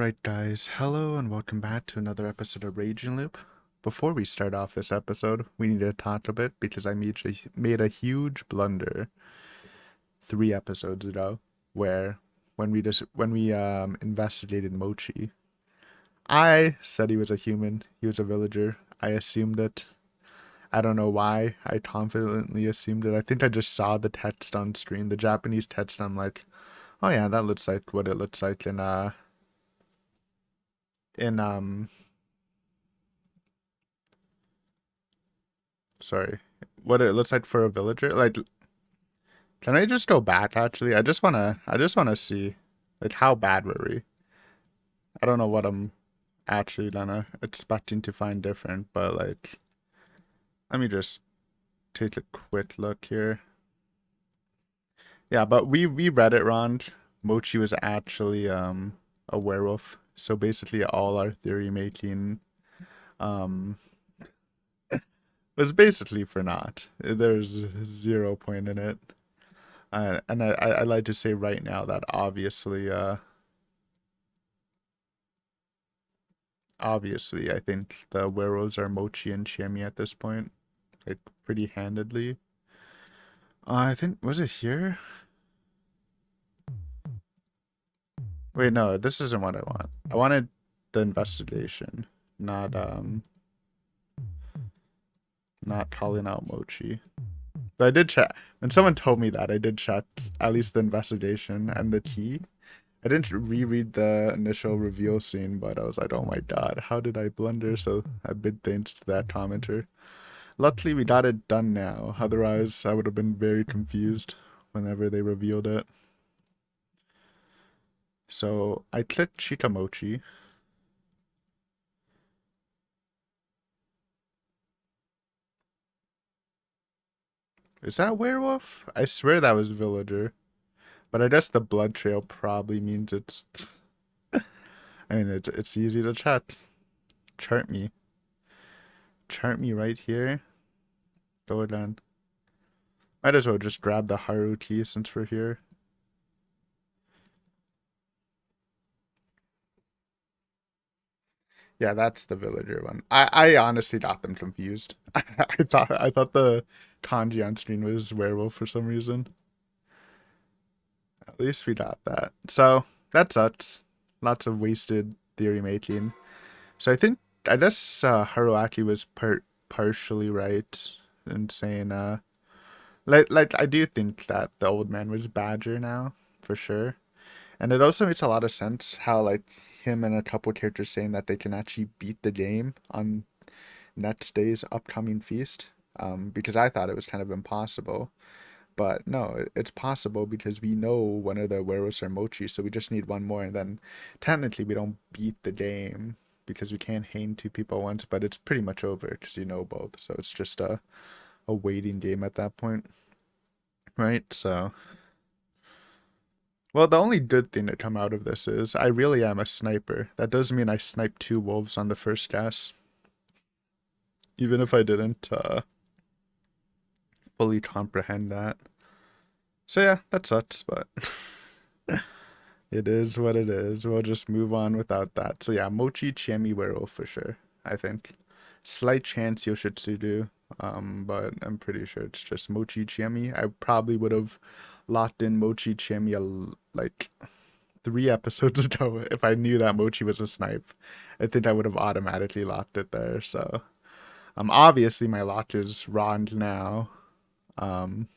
Alright guys, hello and welcome back to another episode of Raging Loop. Before we start off this episode, we need to talk a bit because I made a huge blunder 3 episodes ago where when we investigated Mochi, I said he was a human, he was a villager. I assumed it. I don't know why I confidently assumed it. I think I just saw the text on screen, the Japanese text, and I'm like, oh yeah, that looks like what it looks like in sorry, what it looks like for a villager. Like, can I just go back? Actually, I just wanna see, like, how bad were we? I don't know what I'm actually gonna expecting to find different, but like, let me just take a quick look here. Yeah, but we read it wrong. Mochi was actually a werewolf. So basically, all our theory making um was basically for naught. There's 0 point in it. And I like to say right now that obviously I think the werewolves are Mochi and Chiemi at this point, like pretty handedly. I think, was it here? Wait, no, this isn't what I want. I wanted the investigation, not calling out Mochi. But I did check when someone told me that I did check at least the investigation and the tea. I didn't reread the initial reveal scene, but I was like, oh my god, how did I blunder? So a big thanks to that commenter. Luckily, we got it done now. Otherwise, I would have been very confused whenever they revealed it. So I clicked Chikamochi. Is that werewolf? I swear that was villager. But I guess the blood trail probably means it's. I mean, it's easy to check. Chart me. Chart me right here. Go down. Might as well just grab the Haru key since we're here. Yeah, that's the villager one. I honestly got them confused. I thought the kanji on screen was werewolf for some reason. At least we got that. So that sucks. Lots of wasted theory making. So I guess Haruaki was partially right in saying like I do think that the old man was Badger now for sure. And it also makes a lot of sense how like him and a couple characters saying that they can actually beat the game on next day's upcoming feast. Because I thought it was kind of impossible. But no, it's possible because we know one of the werewolves are Mochi, so we just need one more, and then technically we don't beat the game because we can't hang two people at once, but it's pretty much over because you know both, so it's just a waiting game at that point, right? So, well, the only good thing to come out of this is I really am a sniper. That does mean I sniped 2 wolves on the first cast, even if I didn't fully comprehend that. So yeah, that sucks, but it is what it is. We'll just move on without that. So yeah, Mochi Chiemi Werewolf for sure, I think. Slight chance Yoshitsudu, but I'm pretty sure it's just Mochi Chiemi. I probably would have locked in Mochi Chiemi like 3 episodes ago if I knew that Mochi was a snipe. I think I would have automatically locked it there. So obviously my lock is wrong now. Um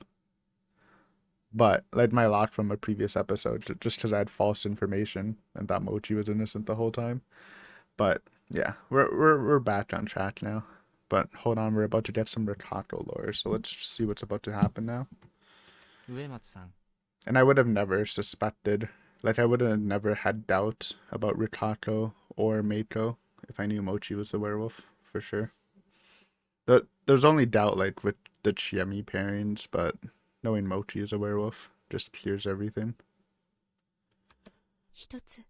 but like my lock from a previous episode, just because I had false information and thought Mochi was innocent the whole time. But yeah, we're back on track now. But hold on, we're about to get some Rikako lore, so let's see what's about to happen now. 植松さん、And I would have never suspected, like I would have never had doubt about Rikako or Meiko if I knew Mochi was the werewolf for sure. There's only doubt like with the Chiemi pairings, but knowing Mochi is a werewolf just clears everything. 一つ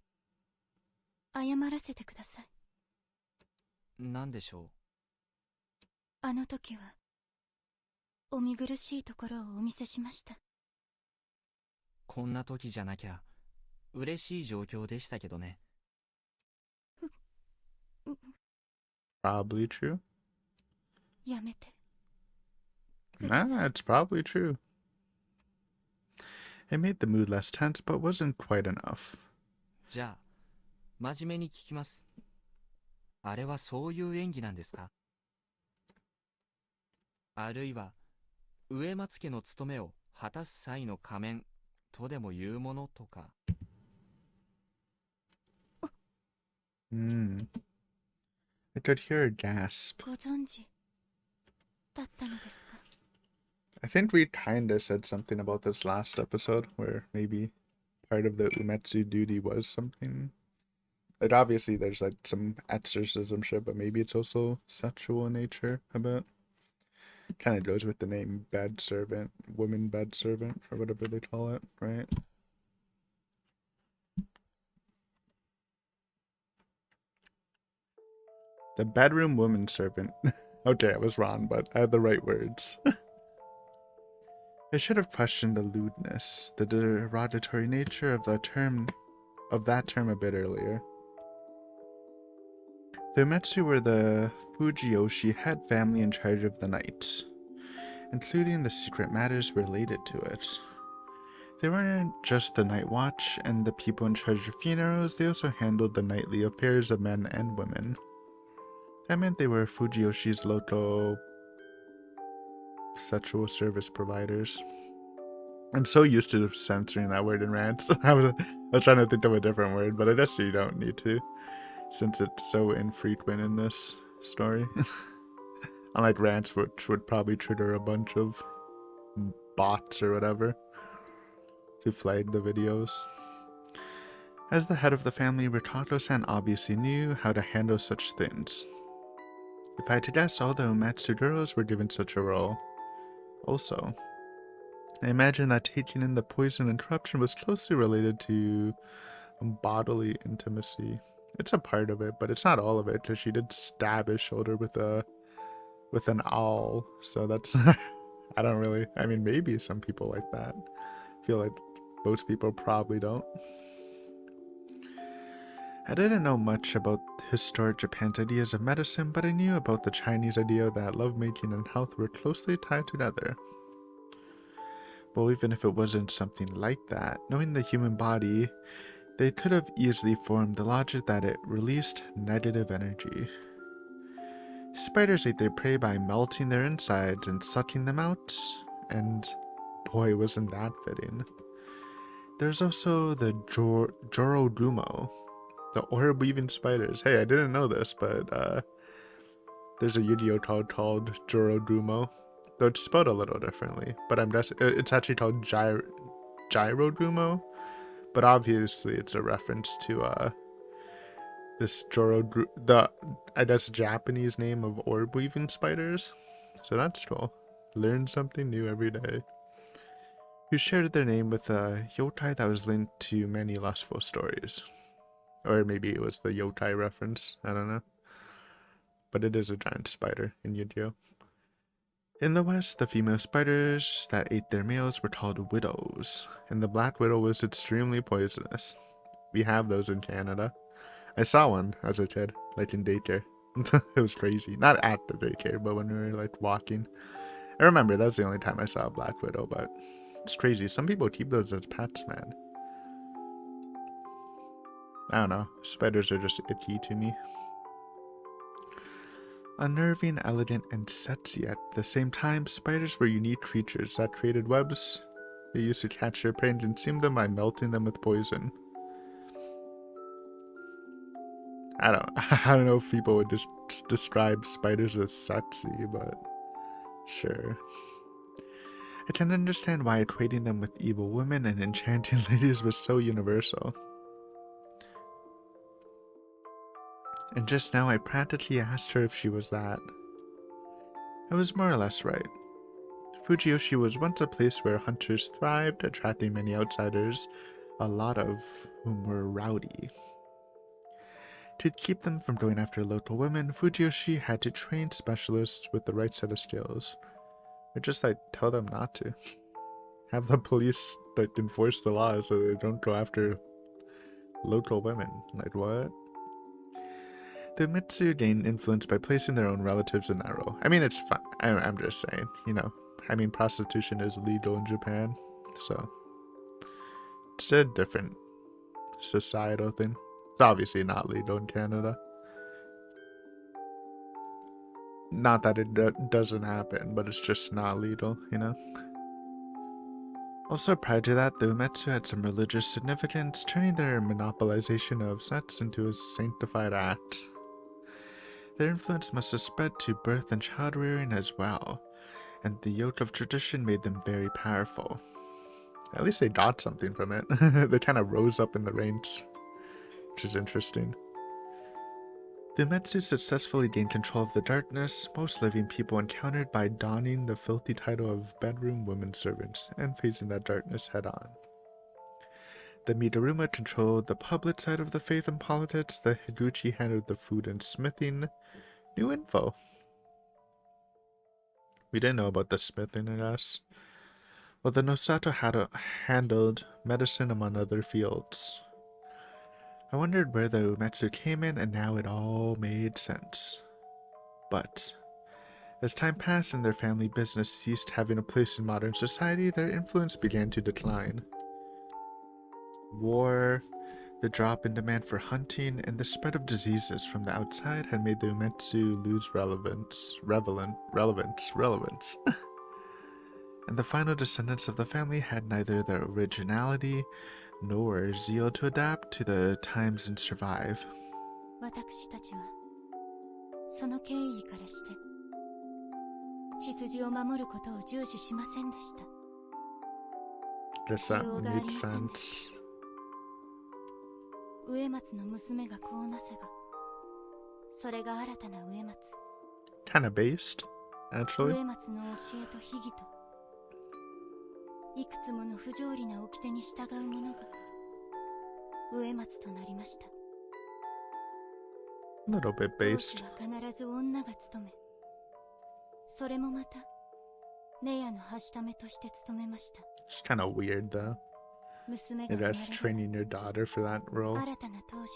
謝らせてください。なんでしょあの時はお見苦しいところをお見せしました。う。こんな時じゃなきゃ嬉しい状況でしたけどね。probably true. やめて。 Nah, it's probably true. It made the mood less tense, but wasn't quite enough. じゃあ、真面目に聞きます。あれはそういう演技なんですか？あるいは、植松家の務めを果たす際の仮面とでも言うものとか。Hmm. I could hear a gasp. ご存知だったのですか？ I think we kinda said something about this last episode, where maybe part of the Umetsu duty was something. Like, obviously, there's like some exorcism shit, but maybe it's also sexual in nature a bit. Kind of goes with the name bed servant, woman bed servant, or whatever they call it, right? The bedroom woman servant. Okay, I was wrong, but I had the right words. I should have questioned the lewdness, the derogatory nature of that term a bit earlier. The Umetsu were the Fujiyoshi head family in charge of the night, including the secret matters related to it. They weren't just the night watch and the people in charge of funerals, they also handled the nightly affairs of men and women. That meant they were Fujiyoshi's local sexual service providers. I'm so used to censoring that word in rants. I was trying to think of a different word, but I guess you don't need to, since it's so infrequent in this story. Unlike rants, which would probably trigger a bunch of bots or whatever to flag the videos. As the head of the family, Ritato-san obviously knew how to handle such things. If I had to guess, all the Umetsu girls were given such a role. Also, I imagine that taking in the poison and corruption was closely related to bodily intimacy. It's a part of it, but it's not all of it, because she did stab his shoulder with an awl. So that's I don't really. I mean, maybe some people like that. I feel like most people probably don't. I didn't know much about historic Japan's ideas of medicine, but I knew about the Chinese idea that lovemaking and health were closely tied together. But even if it wasn't something like that, knowing the human body, they could have easily formed the logic that it released negative energy. Spiders ate their prey by melting their insides and sucking them out, and boy, wasn't that fitting. There's also the Jorogumo, the orb-weaving spiders. Hey, I didn't know this, but there's a Yu-Gi-Oh called Jorogumo, though it's spelled a little differently. But I'm guessing it's actually called Gyrogumo, but obviously it's a reference to this the I guess Japanese name of orb-weaving spiders. So that's cool. Learn something new every day. Who shared their name with a yokai that was linked to many lustful stories. Or maybe it was the yokai reference, I don't know. But it is a giant spider in Yu-Gi-Oh! In the West, the female spiders that ate their males were called widows, and the black widow was extremely poisonous. We have those in Canada. I saw one as a kid, like in daycare. It was crazy. Not at the daycare, but when we were like walking. I remember that's the only time I saw a black widow, but it's crazy. Some people keep those as pets, man. I don't know. Spiders are just itchy to me. Unnerving, elegant, and sexy at the same time, spiders were unique creatures that created webs. They used to catch their prey and consume them by melting them with poison. I don't know if people would just describe spiders as sexy, but sure. I can understand why equating them with evil women and enchanting ladies was so universal. And just now I practically asked her if she was that. I was more or less right. Fujiyoshi was once a place where hunters thrived, attracting many outsiders, a lot of whom were rowdy. To keep them from going after local women, Fujiyoshi had to train specialists with the right set of skills. Or just tell them not to. Have the police enforce the law so they don't go after local women. Like, what? The Mitsu gain influence by placing their own relatives in that role. I mean, it's fine. I'm just saying, you know. I mean, prostitution is legal in Japan, so it's a different societal thing. It's obviously not legal in Canada. Not that it doesn't happen, but it's just not legal, you know? Also, prior to that, the Umetsu had some religious significance, turning their monopolization of sex into a sanctified act. Their influence must have spread to birth and child rearing as well, and the yoke of tradition made them very powerful. At least they got something from it. They kind of rose up in the ranks, which is interesting. The Umetsu successfully gained control of the darkness most living people encountered by donning the filthy title of bedroom women servants and facing that darkness head on. The Midoruma controlled the public side of the faith and politics, the Higuchi handled the food and smithing. New info. We didn't know about the smithing, I guess. Well, the Nosato handled medicine among other fields. I wondered where the Umetsu came in, and now it all made sense. But as time passed and their family business ceased having a place in modern society, their influence began to decline. War, the drop in demand for hunting, and the spread of diseases from the outside had made the Umetsu lose relevance. And the final descendants of the family had neither the originality nor zeal to adapt to the times and survive. 私たちはその経緯からして血筋を守ることを重視しませんでした。 Guess that made sense. 植松の娘がこうなせばそれが新たな植松 Kinda based, actually. 植松の教えと秘義といくつもの不条理な掟に従う者が植松となりました。 A little bit 当 based. 主は必ず女が務め、それもまたネヤのはしためとして務めました。 It's kinda weird though. 娘が I 生まれ guess れ training your daughter for that ば role. 新たな当主で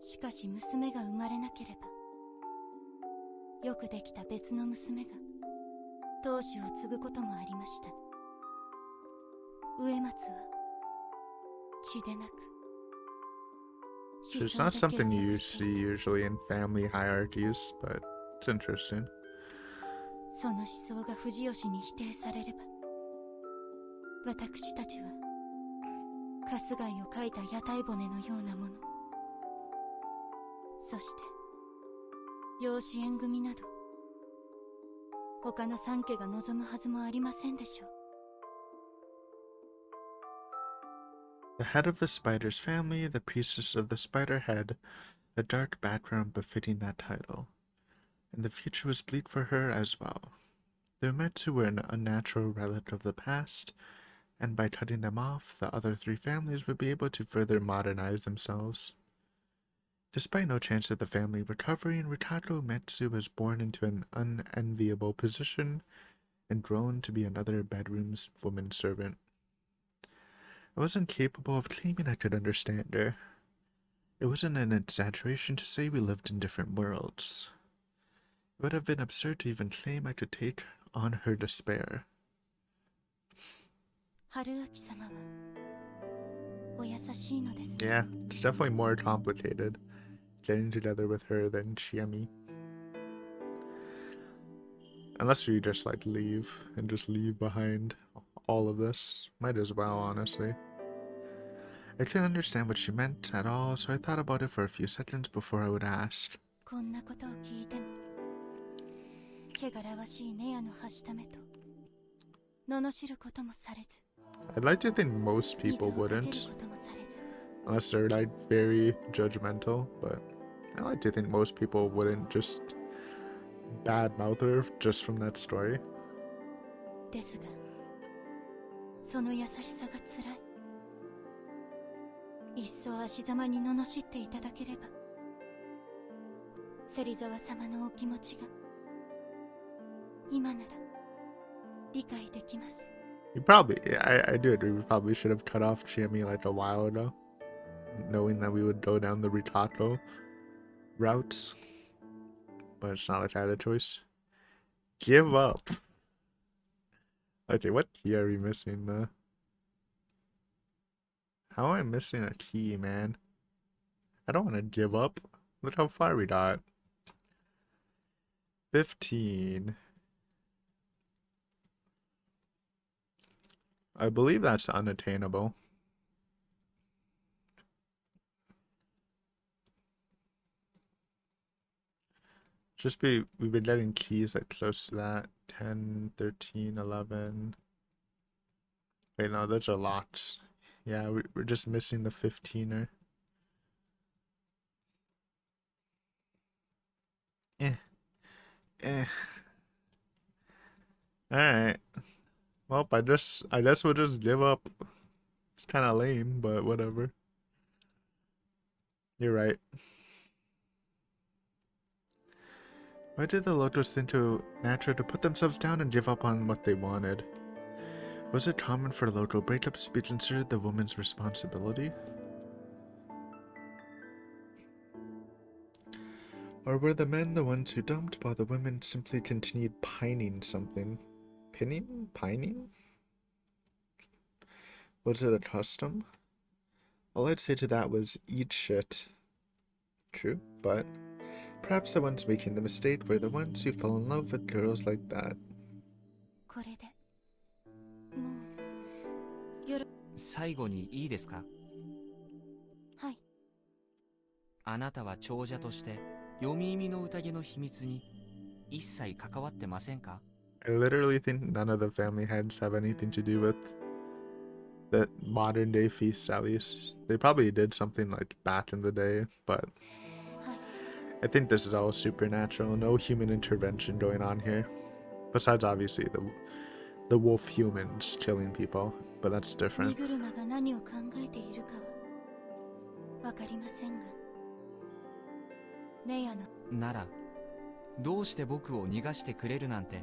す。しかし娘が生まれなければ、よくできた別の娘が当主を継ぐこともありました。植松は血でなく So it's not something you see usually in family hierarchies, but it's interesting. その思想が藤吉に否定されれば、私たちは春日井を描いた屋台骨のようなもの、そして養子縁組など他の三家が望むはずもありませんでしょう。 The head of the spider's family, the priestess of the spider, had a dark background befitting that title, and the future was bleak for her as well. The Umetsu were an unnatural relic of the past, and by cutting them off, the other three families would be able to further modernize themselves. Despite no chance of the family recovering, Rikako Umetsu was born into an unenviable position and grown to be another bedroom's woman servant. I wasn't capable of claiming I could understand her. It wasn't an exaggeration to say we lived in different worlds. It would have been absurd to even claim I could take on her despair. 春明様はお優しいのです。 Yeah, it's definitely more complicated getting together with her than Chiemi. Unless you just like leave and just leave behind all of this. Might as well, honestly. I couldn't understand what she meant at all, so I thought about it for a few seconds before I would ask. こんなことを聞いても、汚らわしいネヤのはしためと罵ることもされず、 I'd like to think most 水 people をかける wouldn't, こともされず、 unless they're like very judgmental, but I like to think most people wouldn't just badmouth her just from that story. ですが、その優しさがつらい。いっそ足ざまに罵っていただければ、芹沢様のお気持ちが今なら理解できます。 You probably, I do agree, we probably should have cut off Chiemi like a while ago. knowing that we would go down the Ritato route. But it's not like I had a choice. Give up. Okay, what key are we missing? How am I missing a key, man? I don't want to give up. Look how far we got. 15. I believe that's unattainable. We've been getting keys like close to that. 10, 13, 11. Wait, no, those are lots. Yeah, we're just missing the 15er. Eh. Alright. Well, I guess we'll just give up. It's kind of lame, but whatever. You're right. Why did the Lotos think it natural to put themselves down and give up on what they wanted? Was it common for Loto breakups to be considered the woman's responsibility? Or were the men the ones who dumped while the women simply continued pining something? Pinning? Pining? Was it a custom? All I'd say to that was, eat shit. True, but perhaps the ones making the mistake were the ones who fell in love with girls like that. これでもうよろ最後にいいですか？はい。あなたは長者として読み意味の宴の秘密に一切関わってませんか？ I literally think none of the family heads have anything to do with the modern day feast, at least. They probably did something like back in the day, but はい。 I think this is all supernatural. No human intervention going on here. Besides, obviously, the wolf humans killing people, but that's 荷 different. 車が何を考えているかはわかりませんが、ネヤのならどうして僕を逃がしてくれるなんて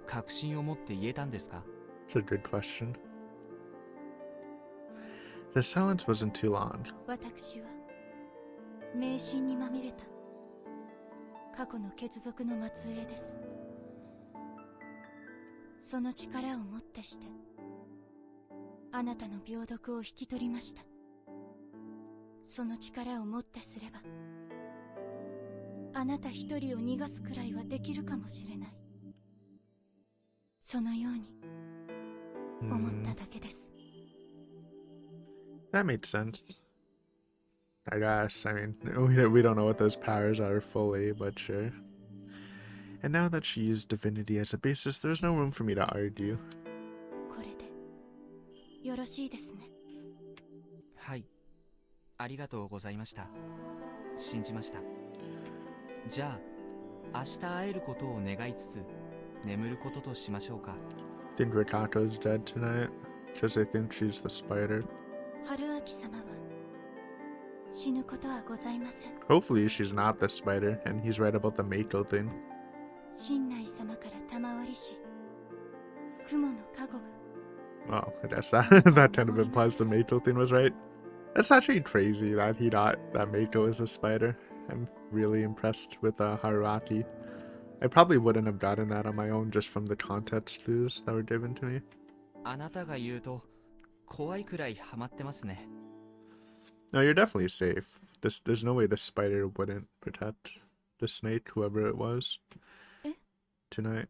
確信を持って言えたんですか？ It's a good question. The silence wasn't too long. 私は迷信にまみれた過去の血族の末裔です。その力をもってしてあなたの病毒を引き取りました。その力をもってすればあなた一人を逃がすくらいはできるかもしれない。そのように思っただけです。That made sense. I guess. I mean, we don't know what those powers are fully, but sure. And now that she used divinity as a basis, there's no room for me to argue. これでよろしいですね。はい、ありがとうございました。信じました。じゃあ明日会えることを願いつつ眠ることとしましょうか。 I think Rikato's dead tonight, because I think she's the spider. 春明様は死ぬことはございません。 Hopefully she's not the spider, and he's right about the Mako thing. 神内様から賜りし雲の加護が Well, I guess that, that kind of implies the Mako thing was right. That's actually crazy that he thought that Mako is a spider. I'm really impressed with Haruaki. I probably wouldn't have gotten that on my own just from the context clues that were given to me. あなたが言うと怖いくらいハマってますね。 No, you're definitely safe. There's no way the spider wouldn't protect the snake, whoever it was. Eh? Tonight.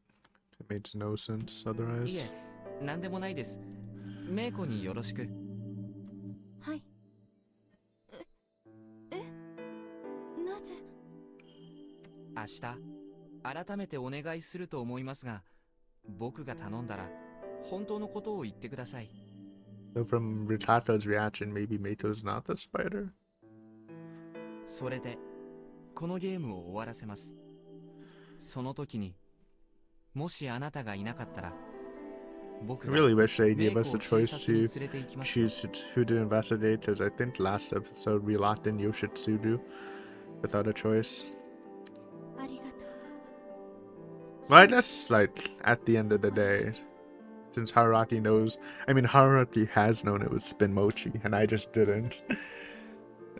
It makes no sense い otherwise. え、なんでもないです。メイコによろしく。はい。なぜ明日改めてお願いすると思いますが、僕が頼んだら本当のことを言ってください。 So from Ritato's reaction, maybe Mako's not the spider? それでこのゲームを終わらせます。その時にもしあなたがいなかったら、僕 I が really wish they メイ gave コ us を a 警 choice 察に to 連れて行きますよ。 choose who to investigate, because I think last episode we locked in Yoshitsugu without a choice. ありがとう。 Well, I guess, like, at the end of the day, since Haruaki knows, I mean, Haruaki has known it was Spin Mochi, and I just didn't.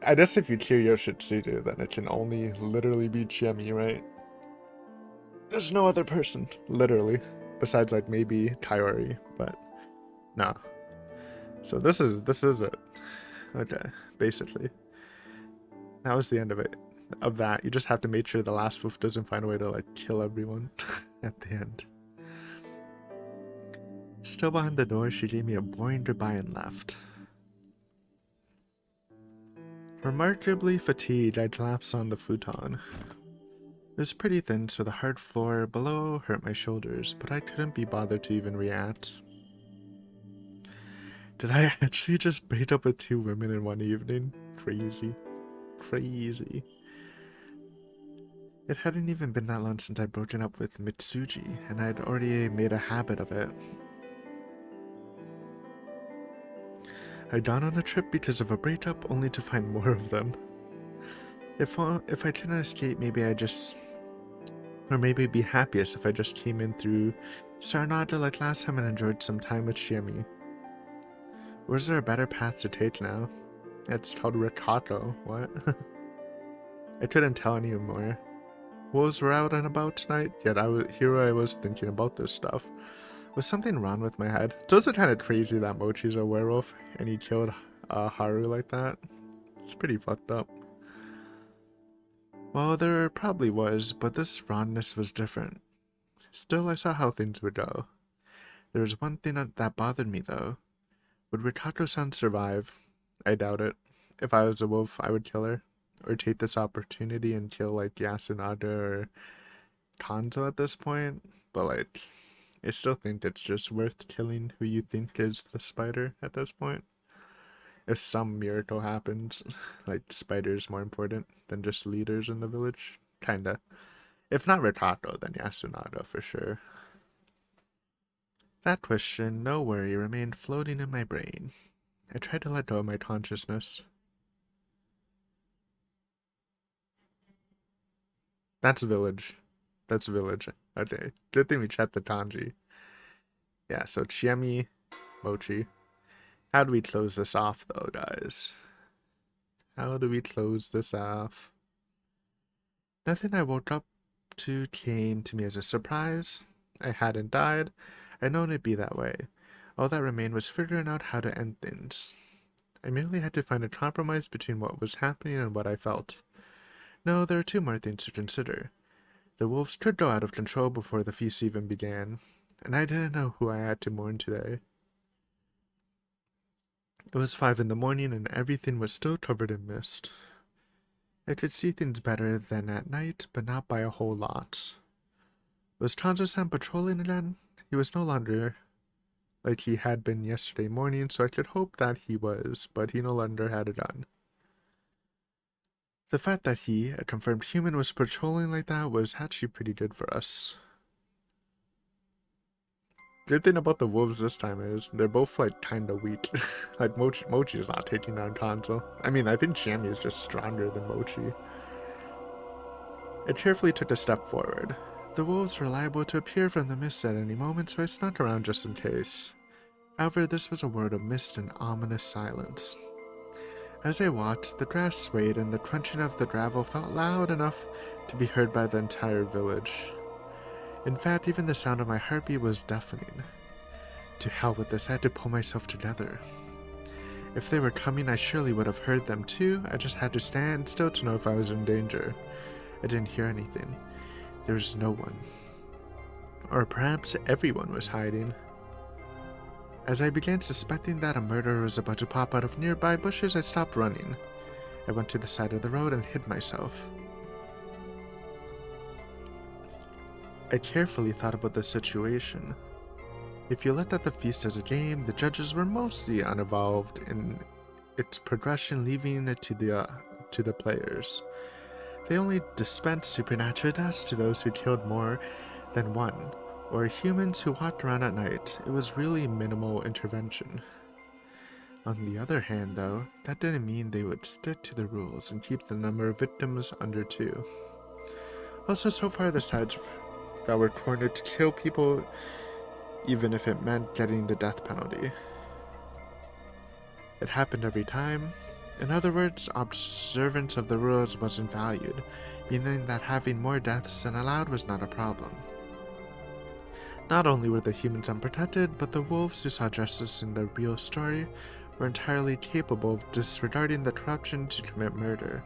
I guess if you kill Yoshitsuru, then it can only literally be Chiemi, right? There's no other person, literally, besides like maybe Kaori, but no. So this is it. Okay, basically. That was the end of it. Of that, you just have to make sure the last wolf doesn't find a way to like kill everyone at the end. Still behind the door, she gave me a boring goodbye and left. Remarkably fatigued, I collapsed on the futon. It was pretty thin, so the hard floor below hurt my shoulders, but I couldn't be bothered to even react. Did I actually just break up with 2 women in one evening? Crazy. Crazy. It hadn't even been that long since I'd broken up with Mitsuji, and I'd already made a habit of it. I'd gone on a trip because of a breakup, only to find more of them. If I couldn't escape, maybe or maybe it'd be happiest if I just came in through Sarnada like last time and enjoyed some time with Shiemi. Or is there a better path to take now? It's called Rikako. What? I couldn't tell anymore. Wolves were out and about tonight, yet I was thinking about this stuff. Was something wrong with my head? It's also kind of crazy that Mochi's a werewolf and he killed Haru like that. It's pretty fucked up. Well, there probably was, but this wrongness was different. Still, I saw how things would go. There was one thing that bothered me, though. Would Rikako-san survive? I doubt it. If I was a wolf, I would kill her. Or take this opportunity and kill, like, Yasunada or Kanzo at this point. But, like, I still think it's just worth killing who you think is the spider at this point. If some miracle happens, like spiders more important than just leaders in the village. Kinda. If not Rikako, then Yasunada for sure. That question, no worry, remained floating in my brain. I tried to let go of my consciousness. That's village. That's village. Okay. Good thing we checked the kanji. Yeah, so Chiemi, Mochi. How do we close this off, though, guys? How do we close this off? Nothing I woke up to came to me as a surprise. I hadn't died. I'd known it'd be that way. All that remained was figuring out how to end things. I merely had to find a compromise between what was happening and what I felt. No, there are 2 more things to consider. The wolves could go out of control before the feast even began, and I didn't know who I had to mourn today. It was 5 in the morning and everything was still covered in mist. I could see things better than at night, but not by a whole lot. Was Kanzo-san patrolling again? He was no longer like he had been yesterday morning, so I could hope that he was, but he no longer had a gun. The fact that he, a confirmed human, was patrolling like that was actually pretty good for us. Good thing about the wolves this time is they're both like kinda weak. Like Mochi is not taking down Kanzo. I mean, I think Chiemi is just stronger than Mochi. I carefully took a step forward. The wolves were liable to appear from the mist at any moment, so I snuck around just in case. However, this was a world of mist and ominous silence. As I walked, the grass swayed and the crunching of the gravel felt loud enough to be heard by the entire village. In fact, even the sound of my heartbeat was deafening. To hell with this, I had to pull myself together. If they were coming, I surely would have heard them too. I just had to stand still to know if I was in danger. I didn't hear anything. There was no one. Or perhaps everyone was hiding. As I began suspecting that a murderer was about to pop out of nearby bushes, I stopped running. I went to the side of the road and hid myself. I carefully thought about the situation. If you looked at the feast as a game, the judges were mostly uninvolved in its progression, leaving it to the players. They only dispensed supernatural deaths to those who killed more than one, or humans who walked around at night. It was really minimal intervention. On the other hand, though, that didn't mean they would stick to the rules and keep the number of victims under 2. Also, so far the sides that were cornered to kill people, even if it meant getting the death penalty. It happened every time. In other words, observance of the rules wasn't valued, meaning that having more deaths than allowed was not a problem. Not only were the humans unprotected, but the wolves who saw justice in the real story were entirely capable of disregarding the corruption to commit murder.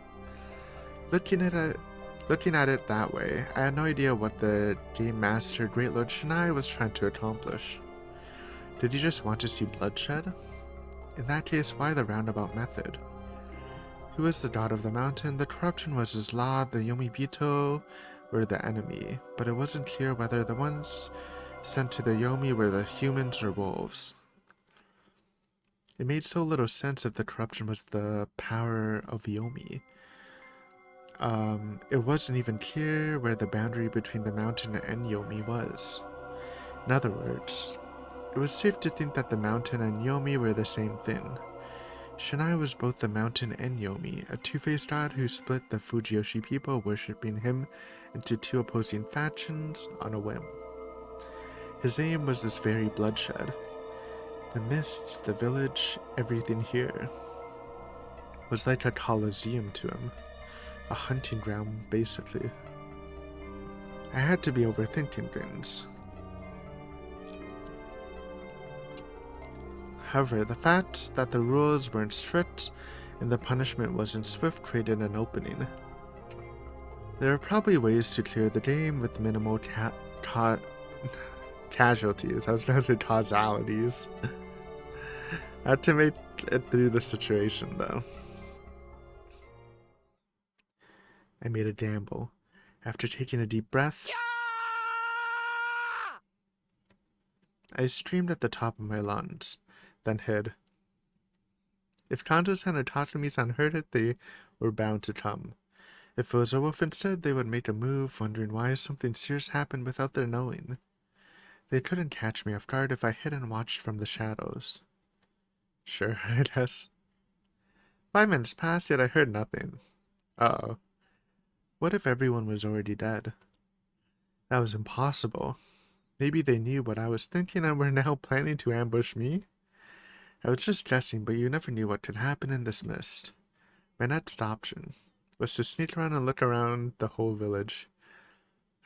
Looking at it that way, I had no idea what the Game Master Great Lord Shinai was trying to accomplish. Did he just want to see bloodshed? In that case, why the roundabout method? Who was the god of the mountain? The corruption was his law, the Yomibito were the enemy, but it wasn't clear whether the ones sent to the Yomi were the humans or wolves. It made so little sense if the corruption was the power of Yomi. It wasn't even clear where the boundary between the mountain and Yomi was. In other words, it was safe to think that the mountain and Yomi were the same thing. Shinai was both the mountain and Yomi, a two-faced god who split the Fujiyoshi people worshipping him into two opposing factions on a whim. His aim was this very bloodshed. The mists, the village, everything here was like a coliseum to him. A hunting ground, basically. I had to be overthinking things. However, the fact that the rules weren't strict and the punishment wasn't swift created an opening. There are probably ways to clear the game with minimal casualties. I was going to say causalities. I had to make it through the situation, though. I made a gamble. After taking a deep breath, I screamed at the top of my lungs, then hid. If Kanto-san or Tatami-san heard it, they were bound to come. If it was a wolf instead, they would make a move, wondering why something serious happened without their knowing. They couldn't catch me off guard if I hid and watched from the shadows. Sure, I guess. 5 minutes passed, yet I heard nothing. Uh-oh. What if everyone was already dead? That was impossible. Maybe they knew what I was thinking and were now planning to ambush me? I was just guessing, but you never knew what could happen in this mist. My next option was to sneak around and look around the whole village.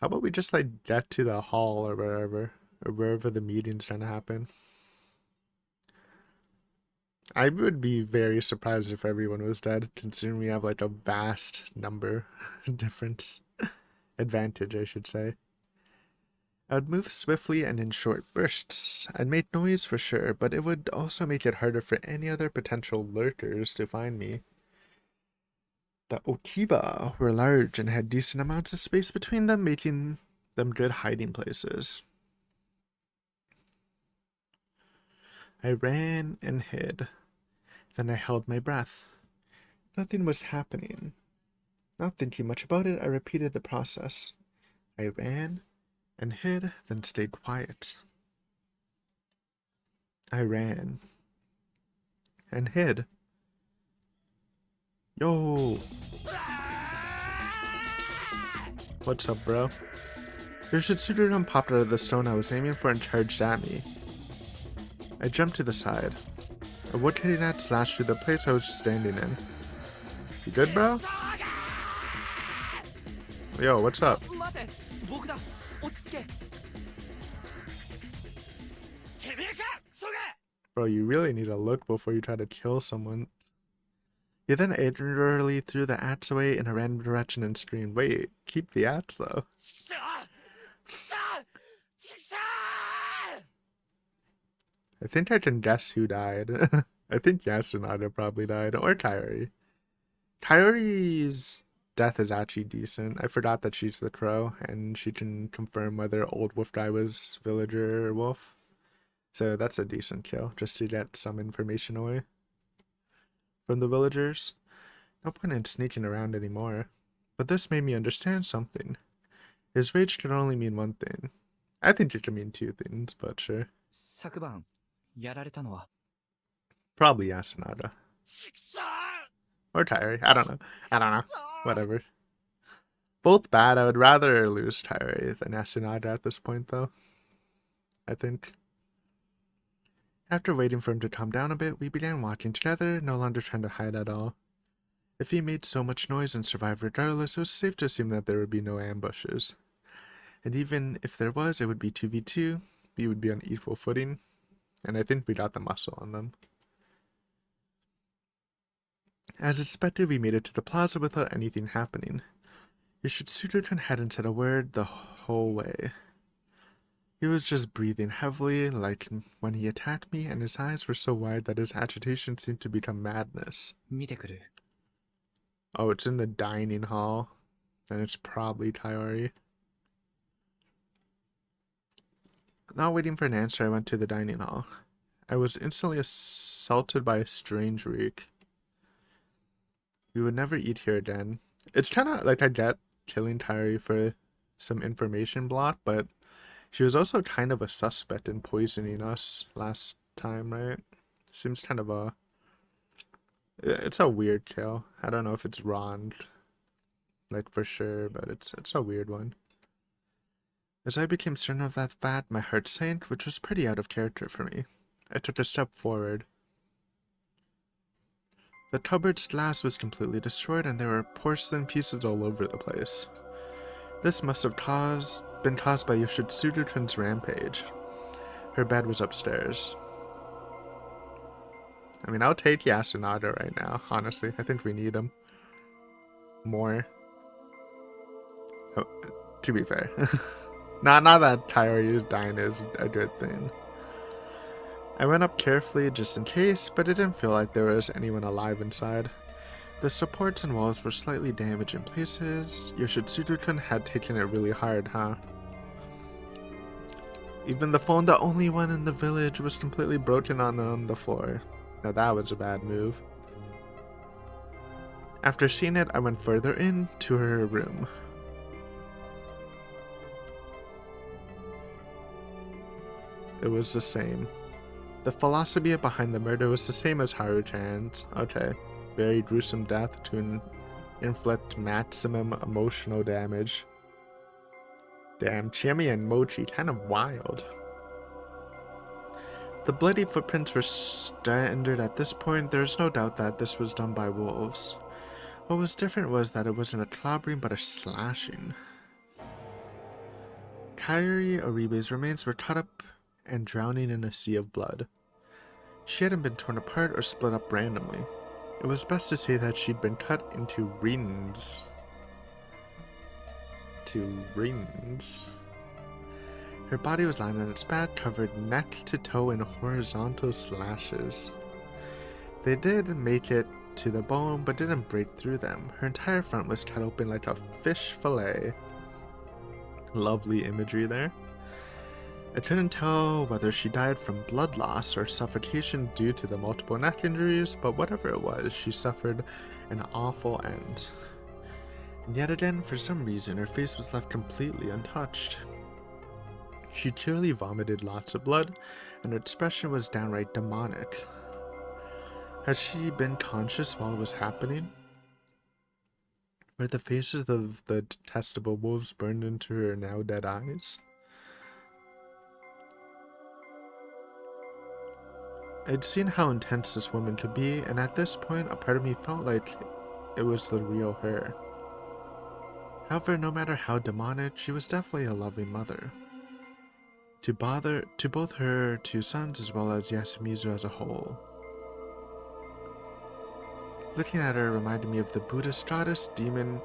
How about we just get to the hall or wherever the meeting's gonna happen? I would be very surprised if everyone was dead, considering we have a vast number difference. Advantage, I should say. I would move swiftly and in short bursts. I'd make noise for sure, but it would also make it harder for any other potential lurkers to find me. The Okiba were large and had decent amounts of space between them, making them good hiding places. I ran and hid. Then I held my breath. Nothing was happening. Not thinking much about it, I repeated the process. I ran and hid, then stayed quiet. I ran and hid. Yo! What's up, bro? Your Shitsururan popped out of the stone I was aiming for and charged at me. I jumped to the side. A wood-cutting axe slashed through the place I was standing in. You good, bro? Yo, what's up? Bro, you really need to look before you try to kill someone. You then angrily threw the axe away in a random direction and screamed, "Wait, keep the axe though." I think I can guess who died. I think Yasunada probably died, or Kaori. Kaori's death is actually decent. I forgot that she's the crow, and she can confirm whether old wolf guy was villager or wolf. So that's a decent kill, just to get some information away from the villagers. No point in sneaking around anymore. But this made me understand something. His rage can only mean one thing. I think it can mean two things, but sure. 昨晩やられたのは Probably Yasunada. Or Kairi. I don't know. Whatever. Both bad. I would rather lose Kairi than Yasunada at this point, though. I think. After waiting for him to calm down a bit, we began walking together, no longer trying to hide at all. If he made so much noise and survived regardless, it was safe to assume that there would be no ambushes. And even if there was, it would be 2v2, we would be on equal footing, and I think we got the muscle on them. As expected, we made it to the plaza without anything happening. Yoshitsugu hadn't said a word the whole way. He was just breathing heavily, like when he attacked me, and his eyes were so wide that his agitation seemed to become madness. 見てくる。 Oh, it's in the dining hall, and it's probably Taiori. Not waiting for an answer, I went to the dining hall. I was instantly assaulted by a strange reek. We would never eat here again. It's kind of like I get killing Taiori for some information block, but she was also kind of a suspect in poisoning us last time, right? Seems kind of a... It's a weird kill. I don't know if it's wrong, like for sure, but it's a weird one. As I became certain of that fact, my heart sank, which was pretty out of character for me. I took a step forward. The cupboard's glass was completely destroyed, and there were porcelain pieces all over the place. This must have been caused by Yoshitsugu-kun's rampage. Her bed was upstairs. I mean, I'll take Yasunaga right now, honestly. I think we need him. More. Oh, to be fair. not that Taiori's dying is a good thing. I went up carefully just in case, but it didn't feel like there was anyone alive inside. The supports and walls were slightly damaged in places. Yoshitsugu-kun had taken it really hard, huh? Even the phone, the only one in the village, was completely broken on the floor. Now that was a bad move. After seeing it, I went further in to her room. It was the same. The philosophy behind the murder was the same as Haru-chan's. Okay. Very gruesome death to inflict maximum emotional damage. Damn, Chiemi and Mochi, kind of wild. The bloody footprints were standard at this point. There is no doubt that this was done by wolves. What was different was that it wasn't a clobbering but a slashing. Kairi Oribe's remains were cut up and drowning in a sea of blood. She hadn't been torn apart or split up randomly. It was best to say that she'd been cut into rings. Her body was lying on its back, covered neck to toe in horizontal slashes. They did make it to the bone, but didn't break through them. Her entire front was cut open like a fish fillet. Lovely imagery there. I couldn't tell whether she died from blood loss or suffocation due to the multiple neck injuries, but whatever it was, she suffered an awful end. And yet again, for some reason, her face was left completely untouched. She clearly vomited lots of blood, and her expression was downright demonic. Had she been conscious while it was happening? Were the faces of the detestable wolves burned into her now dead eyes? I'd seen how intense this woman could be, and at this point, a part of me felt like it was the real her. However, no matter how demonic, she was definitely a loving mother. To both her two sons as well as Yasumizu as a whole. Looking at her reminded me of the Buddhist goddess demon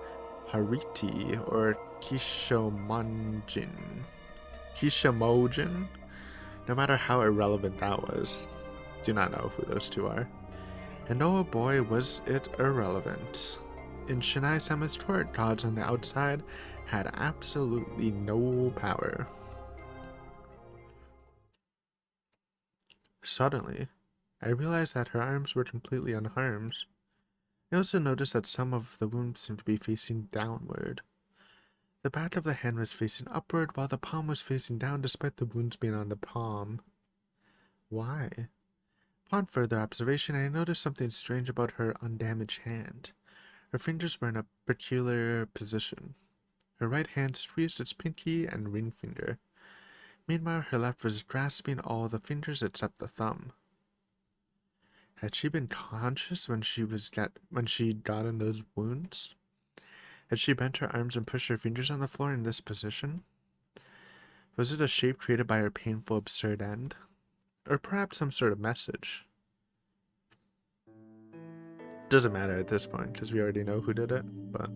Hariti or Kishamojin. No matter how irrelevant that was. Do not know who those two are. And oh boy, was it irrelevant. In Shinai-sama's court, gods on the outside had absolutely no power. Suddenly, I realized that her arms were completely unharmed. I also noticed that some of the wounds seemed to be facing downward. The back of the hand was facing upward, while the palm was facing down despite the wounds being on the palm. Why? Upon further observation, I noticed something strange about her undamaged hand. Her fingers were in a peculiar position. Her right hand squeezed its pinky and ring finger. Meanwhile, her left was grasping all the fingers except the thumb. Had she been conscious when she got in those wounds? Had she bent her arms and pushed her fingers on the floor in this position? Was it a shape created by her painful, absurd end? Or perhaps some sort of message? Doesn't matter at this point, because we already know who did it, but...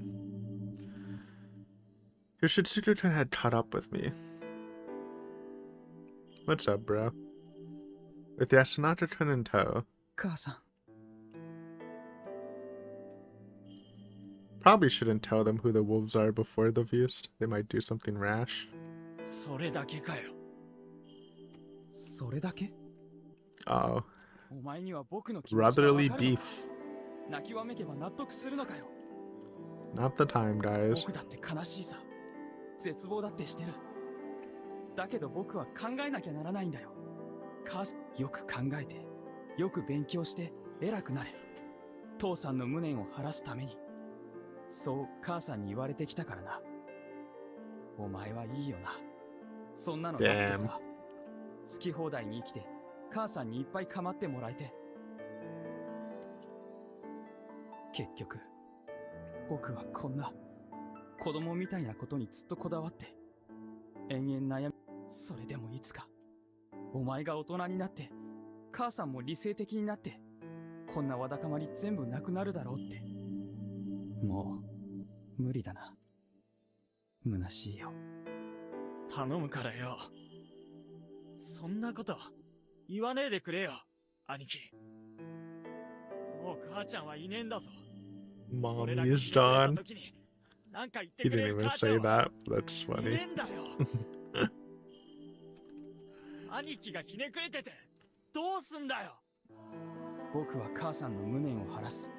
Yoshitsugu-kun had caught up with me. What's up, bro? With Yasunaka-kun in tow. 母さん Probably shouldn't tell them who the wolves are before the feast. They might do something rash. それだけかよそれだけ Oh, お前には僕の気持ちが brotherly 分かるのか beef. 泣きわめけば納得するのかよ Not the time, guys. 僕だって悲しいさ絶望だってしてるだけど僕は考えなきゃならないんだよ母さんよく考えてよく勉強して偉くなれ父さんの無念を晴らすためにそう母さんに言われてきたからなお前はいいよなそんなのなくてさ好き放題に生きて母さんにいっぱい構ってもらえて結局僕はこんな子供みたいなことにずっとこだわって延々悩みそれでもいつかお前が大人になって母さんも理性的になってこんなわだかまり全部なくなるだろうってもう無理だな虚しいよ頼むからよそんなこと言わねえでくれよ兄貴もう母ちゃんはいねえんだぞ Mommy's John. なんか言って He くれ didn't よ even 母ちゃ say んは that. That's い funny. ねえんだよ兄貴がひねくれててどうすんだよ僕は母さんの無念を晴らす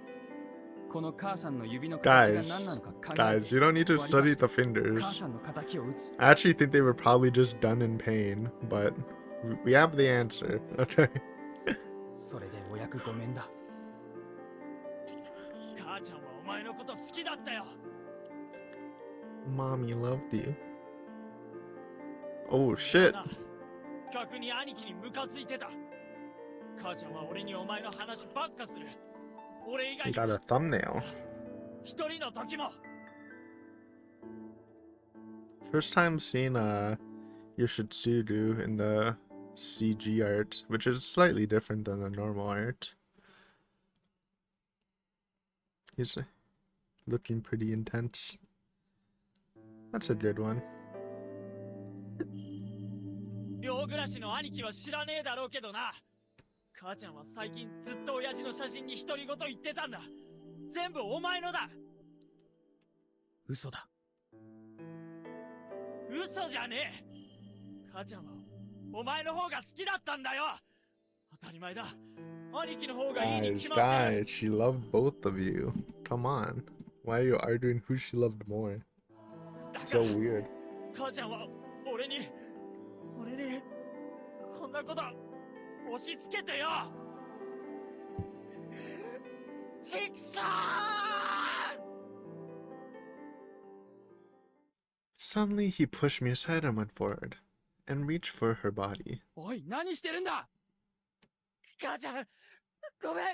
この母さんの指の形が何なのか考えて Guys, you don't need to study the 母 fingers. さんの敵を打つ I actually think they were probably just done in pain, but we have the answer. Okay. それでお役御免だ母ちゃんはお前のこと好きだったよ Mommy loved you. Oh shit. 逆に兄貴にムカついてた母ちゃんは俺にお前の話ばっかする俺以 We 外 got a thumbnail. 一人の時も First time seeing Yoshitsugu in the CG art, which is slightly different than the normal art. He's looking pretty intense. That's a good one. 寮暮らしの兄貴は知らねえだろうけどな母ちゃんは最近ずっと親父の写真に独り言言ってたんだ全部お前のだ嘘だ嘘じゃねえ母ちゃんはお前の方が好きだったんだよ当たり前だ兄貴の方がいいに Guys, 決まってる guys, she loved both of you. Come on. Why are you arguing who she loved more? だか So ら weird. 母ちゃんは俺にこんなこと押し付けてよチクショー Suddenly, he pushed me aside and went forward, and reached for her body. おい何してるんだ母ちゃんごめん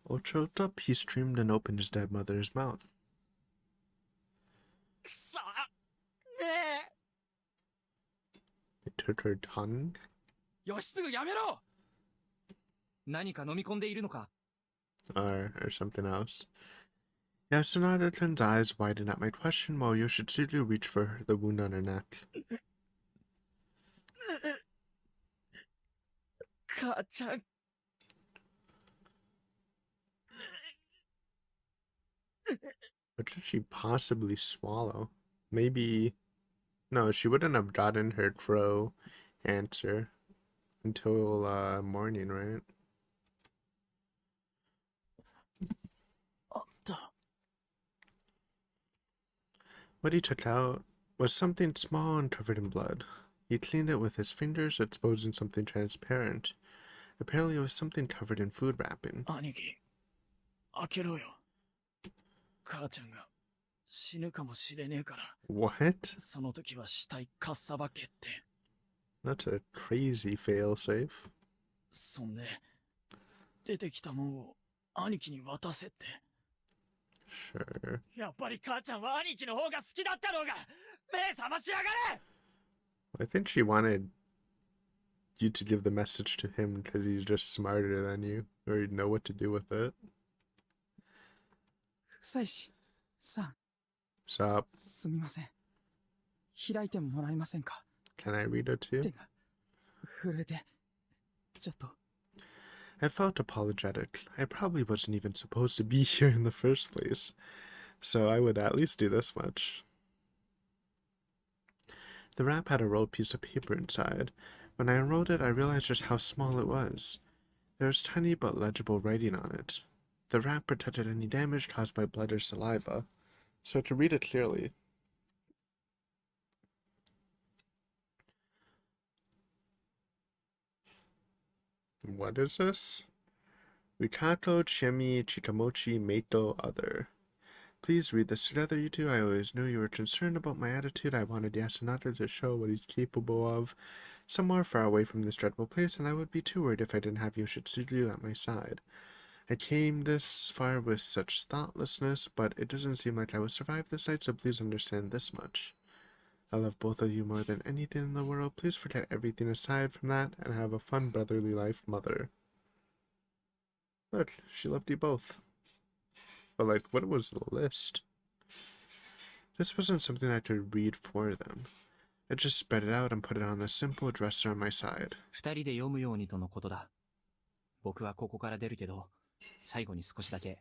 All choked up, he screamed and opened his dead mother's mouth. くそね They took her tongue. よしすぐやめろ何か飲み込んでいるのか Or something else. Yasunada-kun's eyes widened at my question while Yoshitsugu reached for the wound on her neck. 母ちゃん What did she possibly swallow? Maybe... No, she wouldn't have gotten her crow answer until morning, right? あった What he took out was something small and covered in blood. He cleaned it with his fingers, exposing something transparent. Apparently it was something covered in food wrapping. 兄貴開けろよ母ちゃんが死ぬかもしれねえから、 What? その時は死体かっさばけって。 That's a crazy failsafe. そんで、出てきたもんを兄貴に渡せって。 Sure. やっぱり母ちゃんは兄貴の方が好きだったろうが、目覚ましやがれ。 I think she wanted you to give the message to him because he's just smarter than you, or he'd know what to do with it. 福西さん、 Sup? すみません。開いてもらえませんか。 Can I read it too? 手が震えて、ちょっと。 I felt apologetic. I probably wasn't even supposed to be here in the first place, so I would at least do this much. The wrap had a rolled piece of paper inside. When I unrolled it, I realized just how small it was. There was tiny but legible writing on it. The wrap protected any damage caused by blood or saliva, so to read it clearly. What is this? Rikato, Chemi, Chikamochi, Meito, Other. Please read this together, you two. I always knew you were concerned about my attitude. I wanted Yasunata to show what he's capable of, somewhere far away from this dreadful place, and I would be too worried if I didn't have Yoshitsugu at my side. I came this far with such thoughtlessness, but it doesn't seem like I will survive this night, so please understand this much. I love both of you more than anything in the world. Please forget everything aside from that and have a fun brotherly life, Mother. Look, she loved you both. But, like, what was the list? This wasn't something I could read for them. I just spread it out and put it on the simple dresser on my side. 二人で読むようにとのことだ。僕はここから出るけど、最後に少しだけ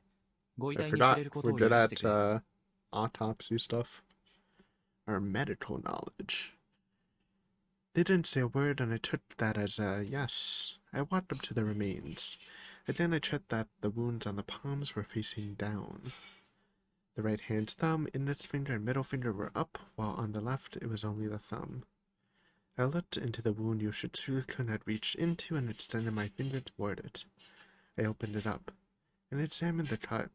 ご遺 I 体に触れ forgot ること we're を good 許して at くれ。autopsy stuff. Our medical knowledge. They didn't say a word, and I took that as a yes. I walked up to the remains. And then I checked that the wounds on the palms were facing down. The right hand's thumb, index finger, and middle finger were up, while on the left it was only the thumb. I looked into the wound Yoshitsugu had reached into and extended my finger toward it. I opened it up and examined the cut.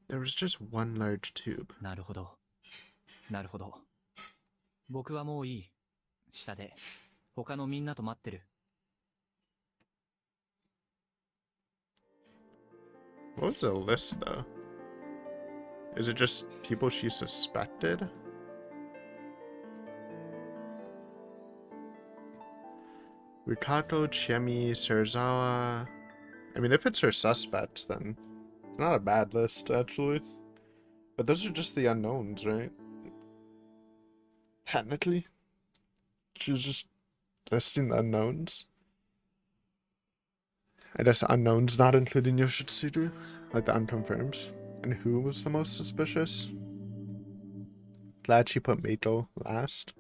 There was just one large tube. なるほど。なるほど。僕はもういい。下で他のみんなと待ってる。What was the list, though? Is it just people she suspected? Rikato, Chemi, Serizawa. I mean, if it's her suspects, then it's not a bad list, actually. But those are just the unknowns, right? Technically. She was just listing the unknowns. I guess unknowns not including Yoshitsugu, like the unconfirms. And who was the most suspicious? Glad she put Meito last.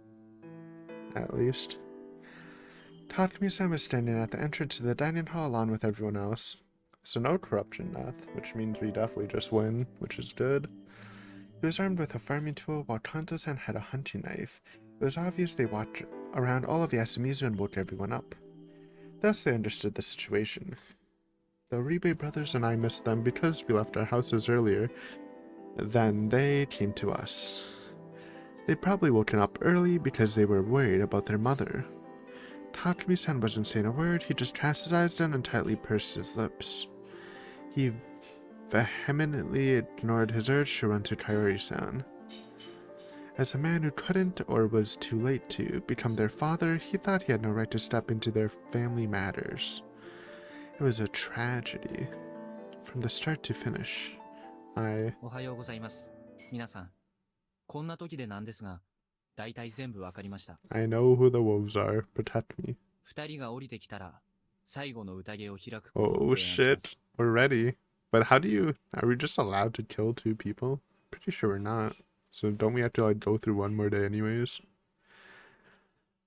At least. Takumi-san was standing at the entrance to the dining hall along with everyone else. So no corruption death, which means we definitely just win, which is good. He was armed with a farming tool while Kanto-san had a hunting knife. It was obvious they watched around all of Yasumizu and woke everyone up. Thus they understood the situation. The Uribe brothers and I missed them because we left our houses earlier. Then they came to us. They'd probably woken up early because they were worried about their mother. Takumi-san wasn't saying a word, he just cast his eyes down and tightly pursed his lips. He vehemently ignored his urge to run to Kaori-san. As a man who couldn't, or was too late to, become their father, he thought he had no right to step into their family matters. It was a tragedy. From the start to finish. おはようございます。皆さん、こんな時でなんですが、だいたい全部わかりました。I know who the wolves are. Protect me. 二人が降りてきたら、最後の宴を開くことを Oh 提案します。 shit. We're ready. But how do you... Are we just allowed to kill 2 people? Pretty sure we're not. So don't we have to like go through one more day anyways?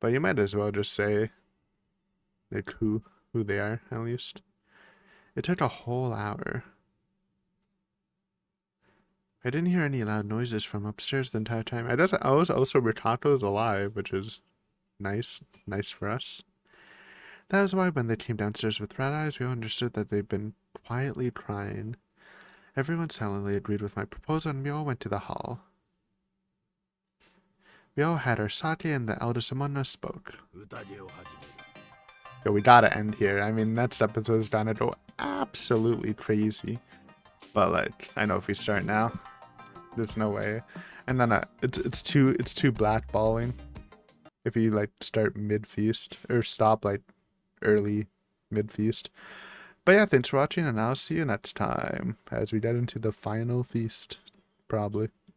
But you might as well just say like who they are at least. It took a whole hour. I didn't hear any loud noises from upstairs the entire time. I guess also Rikato's alive, which is nice for us. That was why when they came downstairs with red eyes, we all understood that they'd been quietly crying. Everyone silently agreed with my proposal and we all went to the hall. We all had our sake and the eldest among us spoke. Yo, we gotta end here. I mean, next episode is gonna go absolutely crazy. But like, I know if we start now, there's no way. And then it's too blackballing if you like start mid feast or stop like early mid feast. But yeah, thanks for watching, and I'll see you next time as we get into the final feast, probably.